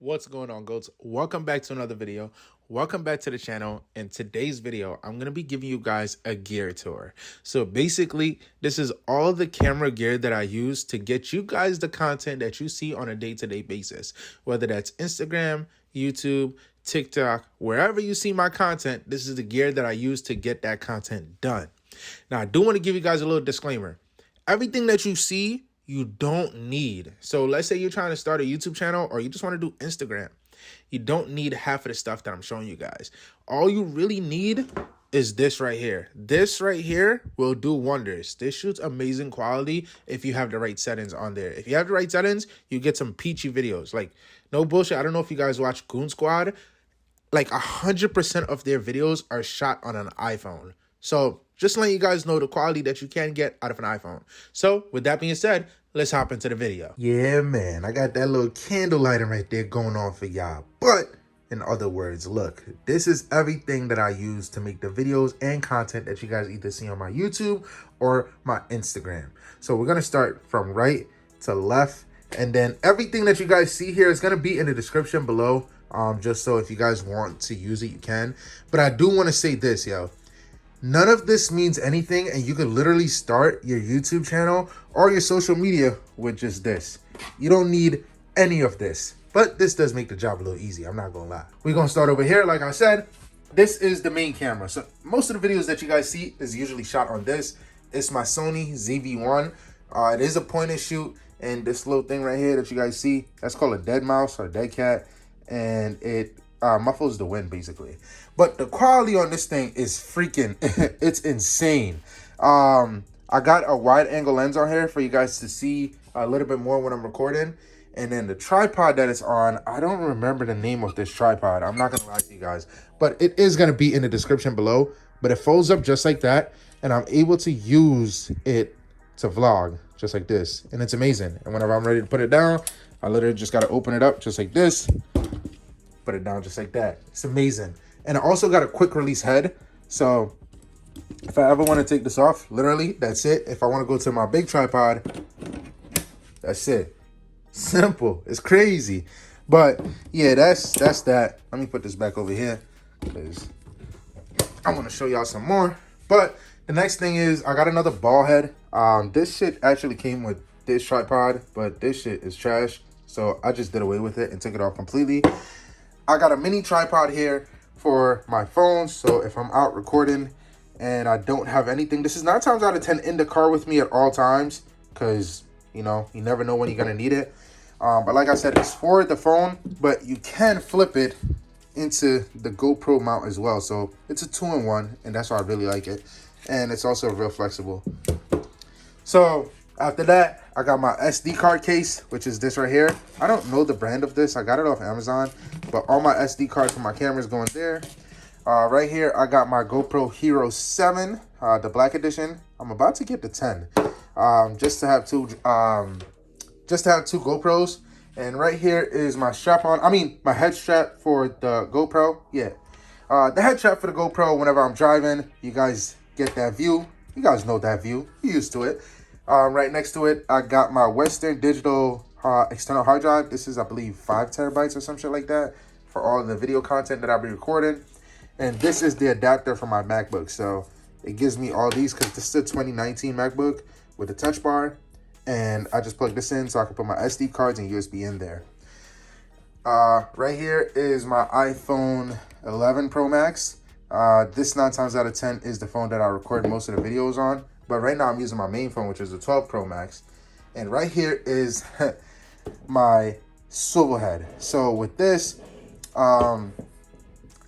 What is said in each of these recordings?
What's going on, goats? Welcome back to another video. Welcome back to the channel. In today's video, I'm going to be giving you guys a gear tour. So basically, this is all the camera gear that I use to get you guys the content that you see on a day-to-day basis, whether that's Instagram, YouTube, TikTok, wherever you see my content. This is the gear that I use to get that content done. Now, I do want to give you guys a little disclaimer. Everything that you see, you don't need. So let's say you're trying to start a YouTube channel or you just want to do Instagram. You don't need half of the stuff that I'm showing you guys. All you really need is this right here. This right here will do wonders. This shoots amazing quality if you have the right settings on there. If you have the right settings, you get some peachy videos. Like, no bullshit. I don't know if you guys watch Goon Squad. Like 100% of their videos are shot on an iPhone. So just letting you guys know the quality that you can get out of an iPhone. So with that being said, let's hop into the video. Yeah, man, I got that little candle lighting right there going on for y'all. But in other words, look, this is everything that I use to make the videos and content that you guys either see on my YouTube or my Instagram. So we're going to start from right to left. And then everything that you guys see here is going to be in the description below. Just so if you guys want to use it, you can. But I do want to say this, yo. None of this means anything, and you could literally start your YouTube channel or your social media with just this. You don't need any of this, but this does make the job a little easy. I'm not gonna lie. We're gonna start over here. Like I said, this is the main camera. So most of the videos that you guys see is usually shot on this. It's my Sony ZV-1. It is a point and shoot, and this little thing right here that you guys see, that's called a dead mouse or a dead cat, and it muffles the wind basically. But the quality on this thing is freaking it's insane. I got a wide angle lens on here for you guys to see a little bit more when I'm recording. And then the tripod that it's on, I don't remember the name of this tripod. I'm not gonna lie to you guys, but it is gonna be in the description below. But it folds up just like that, and I'm able to use it to vlog just like this, and it's amazing. And whenever I'm ready to put it down, I literally just gotta open it up just like this, put it down just like that. It's amazing. And I also got a quick release head, so if I ever want to take this off, literally that's it. If I want to go to my big tripod, that's it. Simple. It's crazy. But yeah, that's that. Let me put this back over here because I want to show y'all some more. But the next thing is I got another ball head. This shit actually came with this tripod, but this shit is trash, so I just did away with it and took it off completely. I got a mini tripod here for my phone, so if I'm out recording and I don't have anything, this is 9 times out of 10 in the car with me at all times, because you know, you never know when you're gonna need it. But like I said, it's for the phone, but you can flip it into the GoPro mount as well. So it's a 2-in-1, and that's why I really like it. And it's also real flexible. So after that, I got my SD card case, which is this right here. I don't know the brand of this. I got it off Amazon, but all my SD cards for my cameras going there. Right here, I got my GoPro Hero 7, the black edition. I'm about to get the 10, just to have two GoPros. And right here is my my head strap for the GoPro. Yeah, the head strap for the GoPro. Whenever I'm driving, you guys get that view. You guys know that view. You're used to it. Right next to it, I got my Western Digital external hard drive. This is, I believe, 5 terabytes or some shit like that for all the video content that I'll be recording. And this is the adapter for my MacBook. So it gives me all these because this is a 2019 MacBook with a touch bar. And I just plug this in so I can put my SD cards and USB in there. Right here is my iPhone 11 Pro Max. This 9 times out of 10 is the phone that I record most of the videos on. But right now I'm using my main phone, which is the 12 Pro Max. And right here is my swivel head. So with this,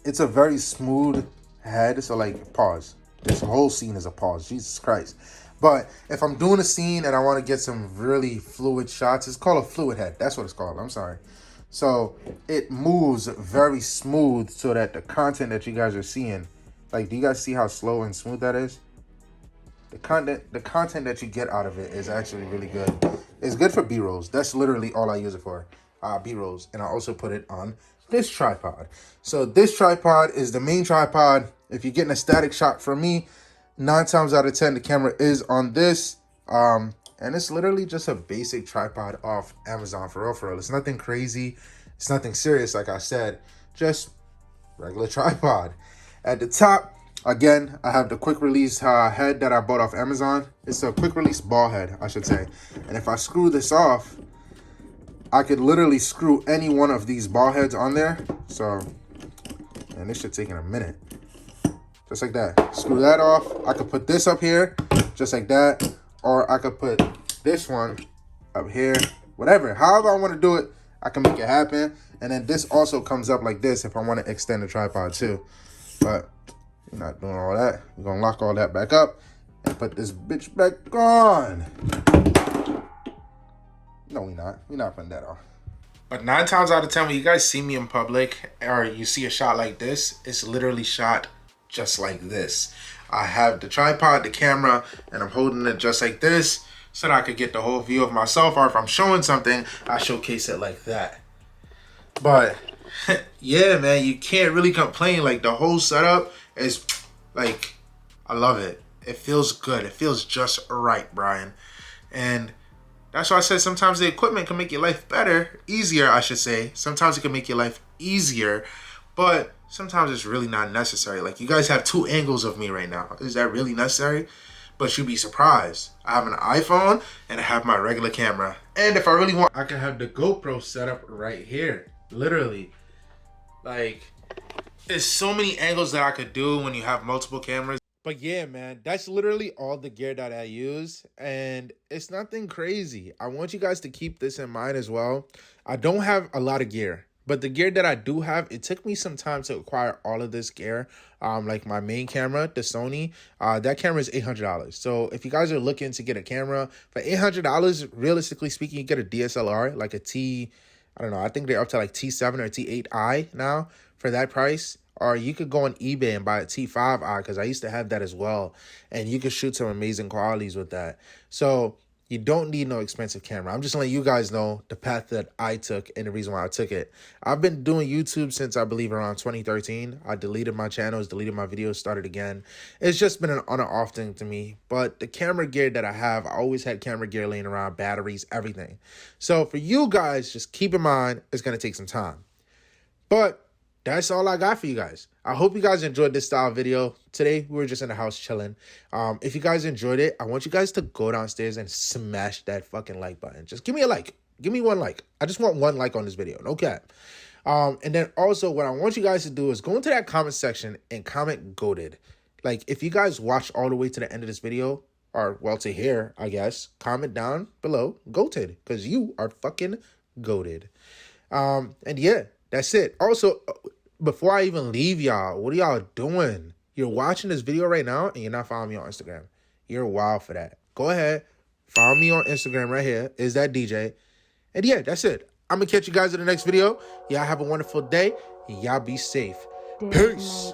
it's a very smooth head. So like, pause. This whole scene is a pause. Jesus Christ. But if I'm doing a scene and I want to get some really fluid shots, it's called a fluid head. That's what it's called. I'm sorry. So it moves very smooth so that the content that you guys are seeing, like, do you guys see how slow and smooth that is? The content that you get out of it is actually really good. It's good for B-rolls. That's literally all I use it for, B-rolls. And I also put it on this tripod. So this tripod is the main tripod. If you're getting a static shot from me, 9 times out of 10, the camera is on this. And it's literally just a basic tripod off Amazon, for real, for real. It's nothing crazy. It's nothing serious, like I said, just regular tripod. At the top, again, I have the quick release head that I bought off Amazon. It's a quick release ball head, I should say. And if I screw this off, I could literally screw any one of these ball heads on there. So, and this should take a minute. Just like that. Screw that off. I could put this up here, just like that. Or I could put this one up here. Whatever. However I want to do it, I can make it happen. And then this also comes up like this if I want to extend the tripod too. But we're not doing all that. We're going to lock all that back up and put this bitch back on. No, we're not. We're not putting that on. But 9 times out of 10, when you guys see me in public or you see a shot like this, it's literally shot just like this. I have the tripod, the camera, and I'm holding it just like this so that I could get the whole view of myself. Or if I'm showing something, I showcase it like that. But yeah, man, you can't really complain. Like, the whole setup is like, I love it. It feels good. It feels just right, Brian. And that's why I said sometimes the equipment can make your life better, easier, I should say. Sometimes it can make your life easier, but sometimes it's really not necessary. Like, you guys have 2 angles of me right now. Is that really necessary? But you'd be surprised. I have an iPhone and I have my regular camera. And if I really want, I can have the GoPro set up right here. Literally. Like, there's so many angles that I could do when you have multiple cameras. But yeah, man, that's literally all the gear that I use, and it's nothing crazy. I want you guys to keep this in mind as well. I don't have a lot of gear, but the gear that I do have, it took me some time to acquire all of this gear. Like my main camera, the Sony, that camera is $800. So if you guys are looking to get a camera for $800, realistically speaking, you get a DSLR, like a I don't know, I think they're up to like T7 or T8i now for that price. Or you could go on eBay and buy a T5i, because I used to have that as well. And you could shoot some amazing qualities with that. So you don't need no expensive camera. I'm just letting you guys know the path that I took and the reason why I took it. I've been doing YouTube since, I believe, around 2013. I deleted my channels, deleted my videos, started again. It's just been an on and off thing to me. But the camera gear that I have, I always had camera gear laying around, batteries, everything. So for you guys, just keep in mind, it's going to take some time. But that's all I got for you guys. I hope you guys enjoyed this style video. Today, we were just in the house chilling. If you guys enjoyed it, I want you guys to go downstairs and smash that fucking like button. Just give me a like. Give me 1 like. I just want 1 like on this video. No cap. And then also, what I want you guys to do is go into that comment section and comment GOATed. Like, if you guys watch all the way to the end of this video, or, well, to here, I guess, comment down below GOATed, because you are fucking GOATed. And yeah. That's it. Also, before I even leave y'all, what are y'all doing? You're watching this video right now and you're not following me on Instagram. You're wild for that. Go ahead. Follow me on Instagram right here. Is that DJ? And yeah, that's it. I'm going to catch you guys in the next video. Y'all have a wonderful day. Y'all be safe. Peace.